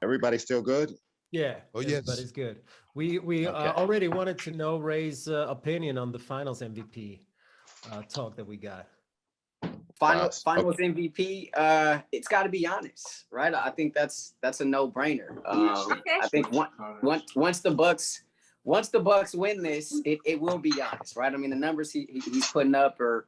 Everybody still good? Yeah. Oh, yes. Everybody's good. We already wanted to know Ray's opinion on the Finals MVP talk that we got. Us. Finals MVP. It's got to be Giannis, right? I think that's a no-brainer. I think once the Bucks win this, it will be Giannis, right? I mean, the numbers he's putting up are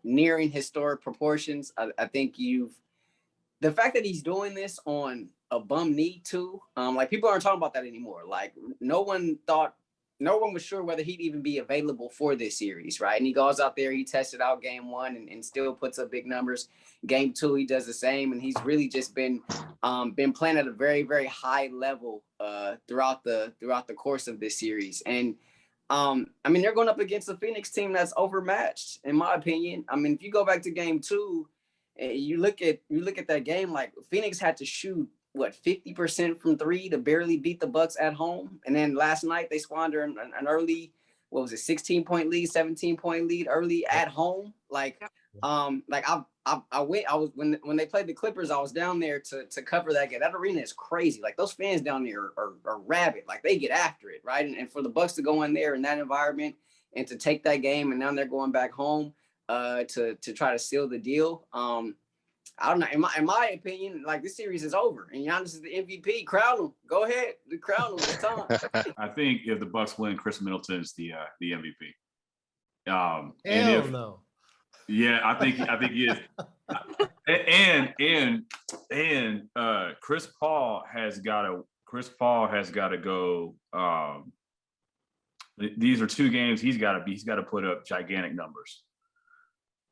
nearing historic proportions. I think the fact that he's doing this on a bum knee too, like people aren't talking about that anymore. Like no one was sure whether he'd even be available for this series, right? And he goes out there, he tested out game 1 and still puts up big numbers. Game 2, he does the same, and he's really just been playing at a very, very high level throughout the course of this series. And I mean, they're going up against a Phoenix team that's overmatched, in my opinion. I mean, if you go back to game 2, and you look at that game, like Phoenix had to shoot 50% from 3 to barely beat the Bucks at home. And then last night they squandered an early, 16-point lead, 17-point lead early at home. Like when they played the Clippers, I was down there to cover that game. That arena is crazy. Like those fans down there are rabid. Like they get after it, right? And for the Bucks to go in there in that environment and to take that game, and now they're going back home to try to seal the deal. I don't know. In my opinion, like this series is over, and Giannis is the MVP. Crown him. Go ahead, crown him. It's time. I think if the Bucks win, Chris Middleton's the MVP. No. Yeah, I think he is. and Chris Paul has got to go. These are 2 games he's got to put up gigantic numbers.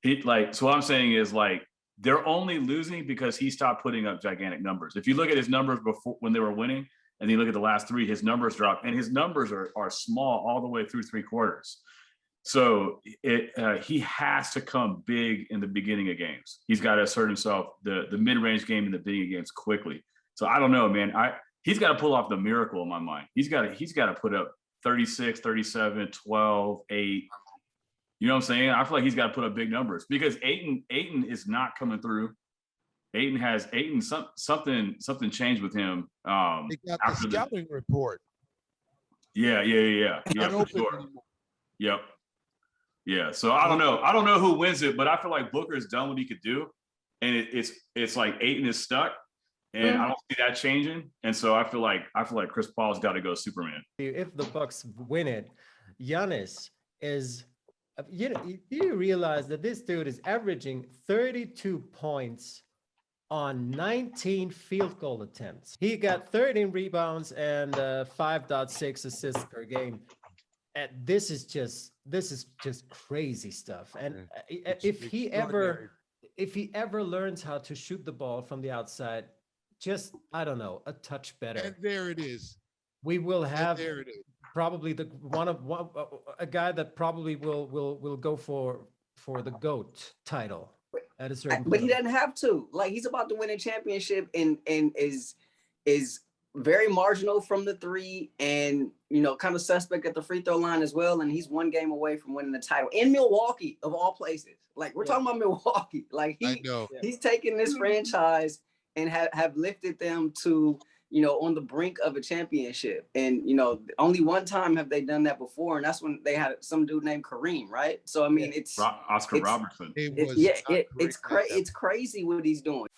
So what I'm saying is like they're only losing because he stopped putting up gigantic numbers. If you look at his numbers before when they were winning, and you look at the last 3, his numbers dropped, and his numbers are small all the way through 3 quarters. So he has to come big in the beginning of games. He's got to assert himself the mid-range game in the beginning of games quickly. So I don't know, man. He's got to pull off the miracle in my mind. He's got to put up 36, 37, 12, 8. You know what I'm saying? I feel like he's got to put up big numbers because Ayton is not coming through. Something changed with him. They got the scouting report. Yeah, for sure. Yep. Yeah. So I don't know who wins it, but I feel like Booker's done what he could do, and it's like Ayton is stuck, and I don't see that changing. And so I feel like Chris Paul's got to go Superman. If the Bucks win it, Giannis is. Do you realize that this dude is averaging 32 points on 19 field goal attempts? He got 13 rebounds and 5.6 assists per game. And this is just crazy stuff. And if he ever learns how to shoot the ball from the outside, just I don't know, a touch better. And there it is. We will have probably a guy that probably will go for the GOAT title at a certain point. But he doesn't have to. Like he's about to win a championship and is very marginal from the 3 and kind of suspect at the free throw line as well. And he's 1 game away from winning the title in Milwaukee of all places. Like we're talking about Milwaukee. Like he's taken this franchise and have lifted them to on the brink of a championship. And, only 1 time have they done that before. And that's when they had some dude named Kareem, right? So, I mean, Oscar Robertson. It's crazy what he's doing.